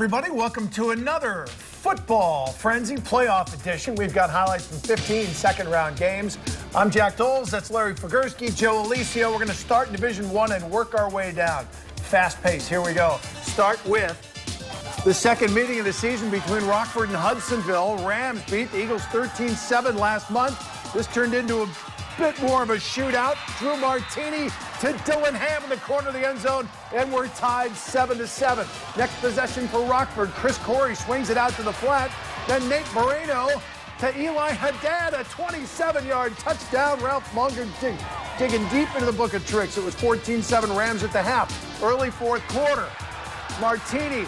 Everybody, welcome to another Football Frenzy Playoff Edition. We've got highlights from 15 second-round games. I'm Jack Doles. That's Larry Figursky, Joe Alicio. We're going to start in Division I and work our way down. Fast pace. Here we go. Start with the second meeting of the season between Rockford and Hudsonville. Rams beat the Eagles 13-7 last month. This turned into a bit more of a shootout. Drew Martini to Dylan Ham in the corner of the end zone, and we're tied 7-7. Next possession for Rockford. Chris Corey swings it out to the flat. Then Nate Moreno to Eli Haddad, a 27-yard touchdown. Ralph Munger digging deep into the book of tricks. It was 14-7 Rams at the half. Early fourth quarter. Martini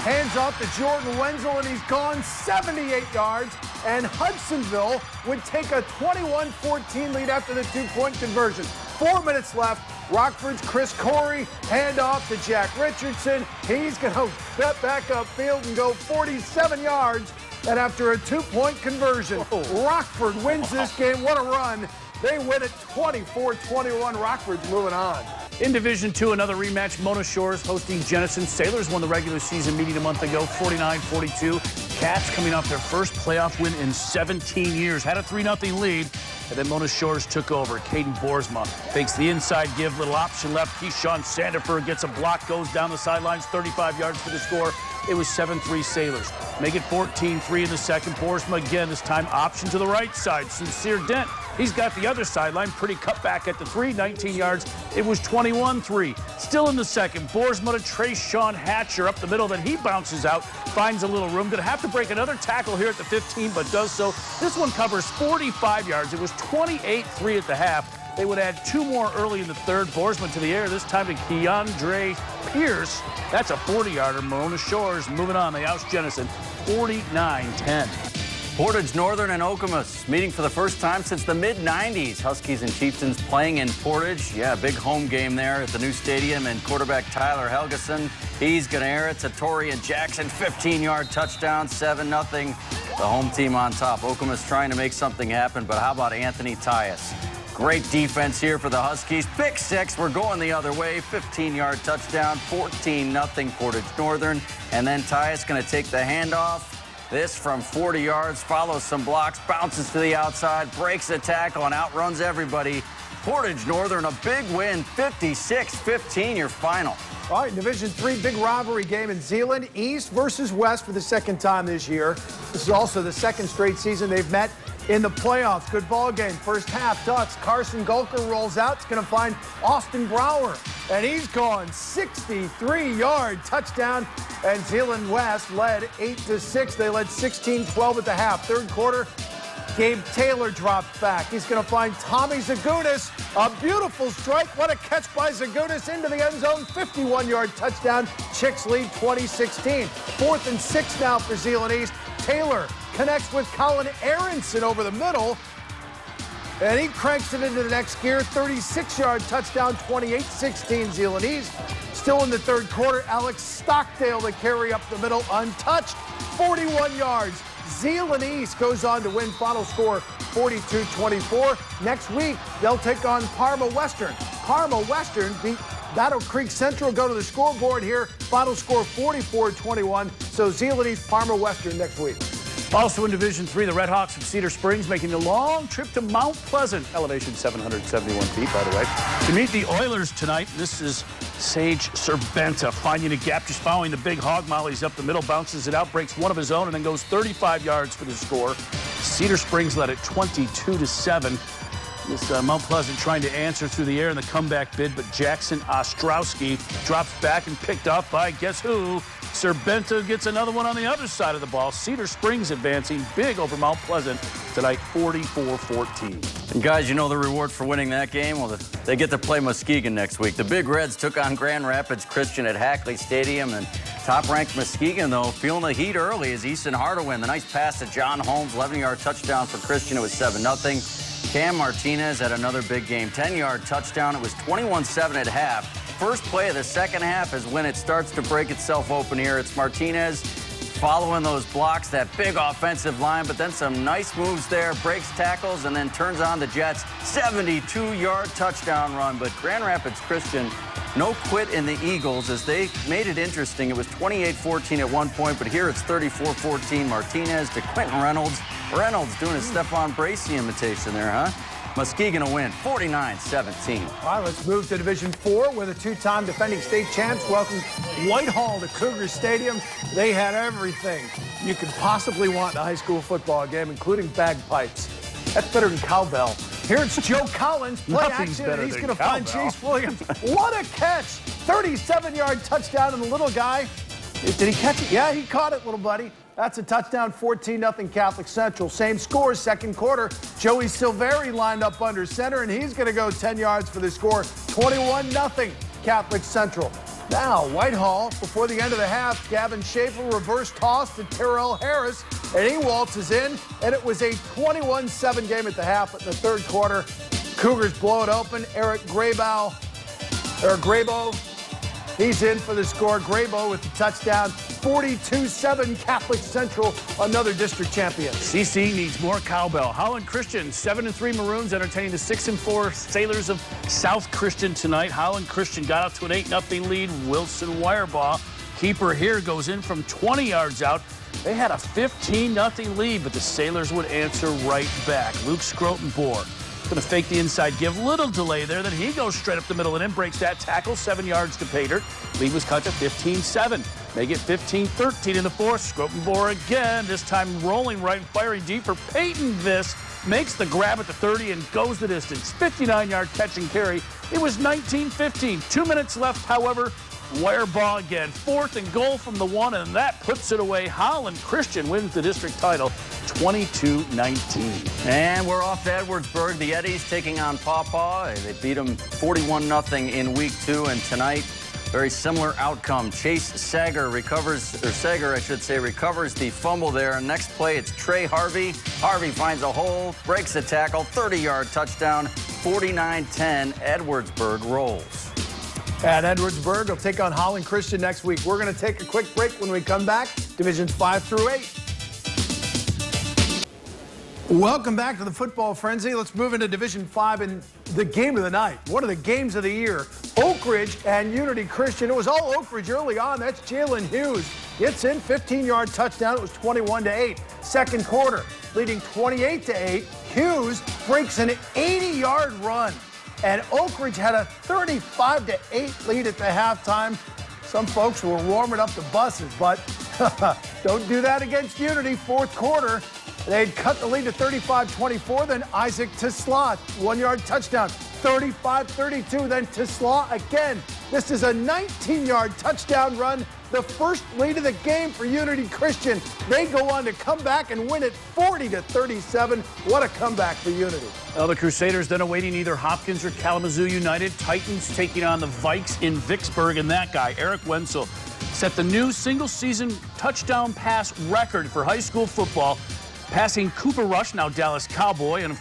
hands off to Jordan Wenzel, and he's gone 78 yards. And Hudsonville would take a 21-14 lead after the two-point conversion. 4 minutes left. Rockford's Chris Corey, handoff to Jack Richardson. He's going to step back upfield and go 47 yards. And after a two-point conversion, Rockford wins this game. What a run. They win it 24-21. Rockford's moving on. In Division II, another rematch. Mona Shores hosting Jenison. Sailors won the regular season meeting a month ago, 49-42. Cats coming off their first playoff win in 17 years. Had a 3-0 lead, and then Mona Shores took over. Caden Boersma fakes the inside give, little option left. Keyshawn Sandefur gets a block, goes down the sidelines, 35 yards for the score. It was 7-3 Sailors. Make it 14-3 in the second. Boersma again, this time option to the right side. Sincere Dent, he's got the other sideline. Pretty cutback at the 3, 19 yards. It was 21-3. Still in the second. Boersma to Trayshawn Hatcher up the middle. Then he bounces out, finds a little room. Going to have to break another tackle here at the 15, but does so. This one covers 45 yards. It was 28-3 at the half. They would add 2 more early in the third. Boersma to the air, this time to Keandre Pierce. That's a 40-yarder. Mona Shores moving on. They oust Jenison 49-10. Portage Northern and Okemos meeting for the first time since the mid-90s. Huskies and Chieftains playing in Portage. Yeah, big home game there at the new stadium. And quarterback Tyler Helgeson, he's going to air it to Torian Jackson. 15-yard touchdown, 7-0. The home team on top. Okemos trying to make something happen, but how about Anthony Tyus? Great defense here for the Huskies. Pick 6. We're going the other way. 15-yard touchdown, 14-0 Portage Northern. And then Tyus going to take the handoff. This from 40 yards, follows some blocks, bounces to the outside, breaks a tackle, and outruns everybody. Portage Northern, a big win, 56-15, your final. All right, Division III, big rivalry game in Zeeland. East versus West for the second time this year. This is also the second straight season they've met in the playoffs. Good ball game. First half, Ducks. Carson Gulker rolls out. It's going to find Austin Brower. And he's gone 63-yard touchdown. And Zeeland West led 8-6. They led 16-12 at the half. Third quarter, Gabe Taylor dropped back. He's going to find Tommy Zagunis. A beautiful strike. What a catch by Zagunis into the end zone. 51-yard touchdown. Chicks lead 20-16. 4th and 6 now for Zeeland East. Taylor connects with Colin Aronson over the middle. And he cranks it into the next gear. 36-yard touchdown, 28-16 Zeeland East. Still in the third quarter, Alex Stockdale to carry up the middle, untouched, 41 yards. Zeeland East goes on to win. Final score 42-24. Next week, they'll take on Parma Western. Parma Western beat Battle Creek Central. Go to the scoreboard here. Final score 44-21. So Zeeland East, Parma Western next week. Also in Division III, the Red Hawks of Cedar Springs making the long trip to Mount Pleasant, elevation 771 feet, by the way, to meet the Oilers tonight. This is Sage Serbenta finding a gap, just following the big hog mollies up the middle, bounces it out, breaks one of his own, and then goes 35 yards for the score. Cedar Springs led it 22-7. This Mount Pleasant trying to answer through the air in the comeback bid, but Jackson Ostrowski drops back and picked off by guess who? Serbenta gets another one on the other side of the ball. Cedar Springs advancing big over Mount Pleasant tonight, 44-14. And guys, you know the reward for winning that game? Well, they get to play Muskegon next week. The Big Reds took on Grand Rapids Christian at Hackley Stadium, and top-ranked Muskegon, though, feeling the heat early is Easton Hardawin. The nice pass to John Holmes, 11-yard touchdown for Christian. It was 7-0. Cam Martinez had another big game, 10-yard touchdown. It was 21-7 at half. First play of the second half is when it starts to break itself open here. It's Martinez following those blocks, that big offensive line, but then some nice moves there, breaks tackles, and then turns on the Jets. 72-yard touchdown run, but Grand Rapids Christian No quit in the Eagles as they made it interesting. It was 28-14 at one point, but here it's 34-14. Martinez to Quentin Reynolds. Reynolds doing his Stephon Bracey imitation there, huh? Muskegon a win, 49-17. All right, let's move to Division 4, where the two-time defending state champs welcomed Whitehall to Cougar Stadium. They had everything you could possibly want in a high school football game, including bagpipes. That's better than cowbell. Here it's Joe Collins, play action, and he's going to find Chase Williams. What a catch! 37-yard touchdown, and the little guy, did he catch it? Yeah, he caught it, little buddy. That's a touchdown, 14-0 Catholic Central. Same score, second quarter. Joey Silveri lined up under center, and he's going to go 10 yards for the score, 21-0 Catholic Central. Now, Whitehall, before the end of the half, Gavin Schaefer reverse toss to Terrell Harris, and he waltzes in, and it was a 21-7 game at the half. But in the third quarter, Cougars blow it open. Eric Graybo, he's in for the score. Graybo with the touchdown. 42-7 Catholic Central, another district champion. CC needs more cowbell. Holland Christian, 7-3 Maroons, entertaining the 6-4 Sailors of South Christian tonight. Holland Christian got out to an 8-0 lead. Wilson Wirebaugh, keeper here, goes in from 20 yards out. They had a 15-0 lead, but the Sailors would answer right back. Luke Scrotenbohr going to fake the inside give. Little delay there. Then he goes straight up the middle and in, breaks that tackle. 7 yards to Pater. Lead was cut to 15-7. They get 15-13 in the fourth. Scrotenbohr again, this time rolling right and firing deep for Peyton Viss. Makes the grab at the 30 and goes the distance. 59-yard catch and carry. It was 19-15. 2 minutes left, however. Wirebaugh again. 4th and goal from the 1, and that puts it away. Holland Christian wins the district title 22-19. And we're off to Edwardsburg. The Eddies taking on Pawpaw. They beat them 41-0 in week 2, and tonight, very similar outcome. Chase Sager recovers the fumble there. Next play, it's Trey Harvey. Harvey finds a hole, breaks a tackle, 30-yard touchdown, 49-10. Edwardsburg rolls. And Edwardsburg will take on Holland Christian next week. We're going to take a quick break. When we come back, Divisions 5 through 8. Welcome back to the Football Frenzy. Let's move into Division 5 and the game of the night. One of the games of the year. Oak Ridge and Unity Christian. It was all Oak Ridge early on. That's Jalen Hughes. Gets in, 15-yard touchdown. It was 21-8. Second quarter, leading 28-8. Hughes breaks an 80-yard run. And Oak Ridge had a 35-8 lead at the halftime. Some folks were warming up the buses, but don't do that against Unity. Fourth quarter, they'd cut the lead to 35-24. Then Isaac Tisla, 1-yard touchdown. 35-32. Then Tisla again. This is a 19-yard touchdown run. The first lead of the game for Unity Christian. They go on to come back and win it 40-37. What a comeback for Unity. Well, the Crusaders then awaiting either Hopkins or Kalamazoo United. Titans taking on the Vikes in Vicksburg, and that guy, Eric Wenzel, set the new single-season touchdown pass record for high school football, passing Cooper Rush, now Dallas Cowboy, and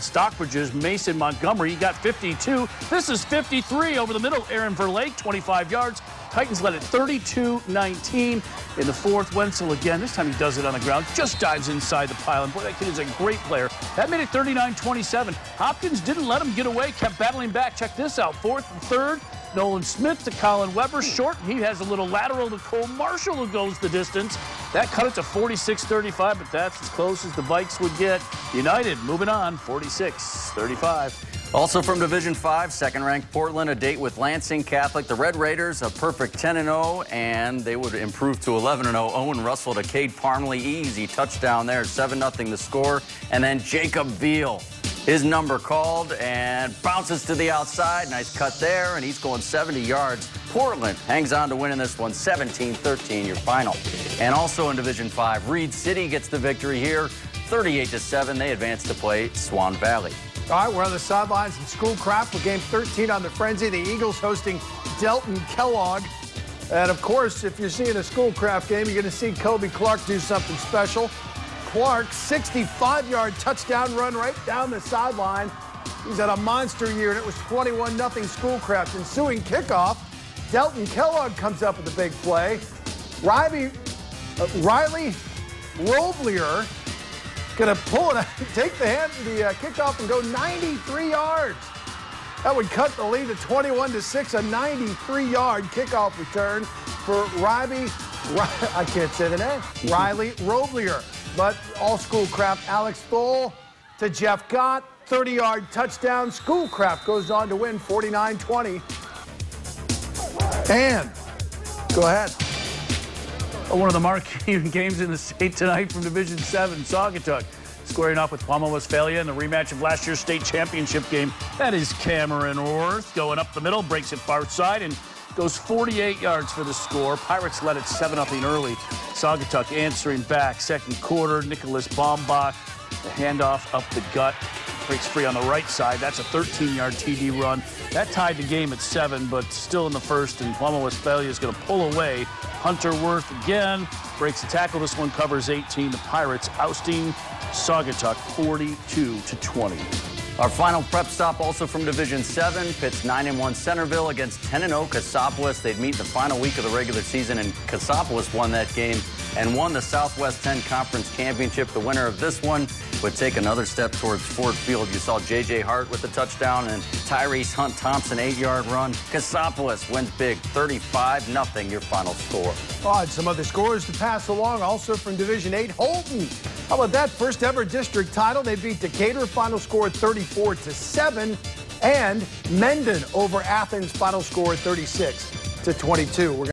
Stockbridge's Mason Montgomery. He got 52. This is 53 over the middle. Aaron Verlake, 25 yards. Titans led it 32-19 in the fourth. Wenzel again, this time he does it on the ground, just dives inside the pile. And boy, that kid is a great player. That made it 39-27. Hopkins didn't let him get away, kept battling back. Check this out, 4th and 3rd. Nolan Smith to Colin Weber, short. He has a little lateral to Cole Marshall, who goes the distance. That cut it to 46-35, but that's as close as the Vikes would get. United moving on, 46-35. Also from Division 5, second-ranked Portland, a date with Lansing Catholic. The Red Raiders, a perfect 10-0, and they would improve to 11-0. Owen Russell to Cade Parmley, easy touchdown there, 7-0 the score. And then Jacob Veal, his number called and bounces to the outside. Nice cut there, and he's going 70 yards. Portland hangs on to winning this one, 17-13, your final. And also in Division 5, Reed City gets the victory here, 38-7. They advance to play Swan Valley. All right, we're on the sidelines in Schoolcraft for Game 13 on the Frenzy. The Eagles hosting Delton Kellogg. And, of course, if you're seeing a Schoolcraft game, you're going to see Kobe Clark do something special. Clark, 65-yard touchdown run right down the sideline. He's had a monster year, and it was 21-0 Schoolcraft. Ensuing kickoff, Delton Kellogg comes up with a big play. Riley Roblier going to pull it, take the kickoff and go 93 yards. That would cut the lead to 21-6. A 93-yard kickoff return for Riley Roblier. But all-Schoolcraft Alex Thole to Jeff Gott. 30-yard touchdown. Schoolcraft goes on to win 49-20. And go ahead. One of the marquee games in the state tonight from Division 7, Saugatuck squaring off with Palma Westphalia in the rematch of last year's state championship game. That is Cameron Orth going up the middle, breaks it far side, and goes 48 yards for the score. Pirates led it 7-0 early. Saugatuck answering back. Second quarter, Nicholas Baumbach, the handoff up the gut. Breaks free on the right side. That's a 13-yard TD run. That tied the game at 7, but still in the first, and Palma Westphalia is going to pull away. Hunter Worth again breaks the tackle. This one covers 18. The Pirates ousting Saugatuck 42-20. Our final prep stop also from Division 7. Pitt's 9-1 Centerville against 10-0 Cassopolis. They'd meet the final week of the regular season, and Cassopolis won that game and won the Southwest 10 Conference Championship. The winner of this one would take another step towards Ford Field. You saw J.J. Hart with the touchdown and Tyrese Hunt Thompson 8-yard run. Cassopolis wins big, 35-0 your final score. And some other scores to pass along also from Division 8. Holton, how about that? First ever district title. They beat Decatur, final score 34-7. And Mendon over Athens, final score 36-22.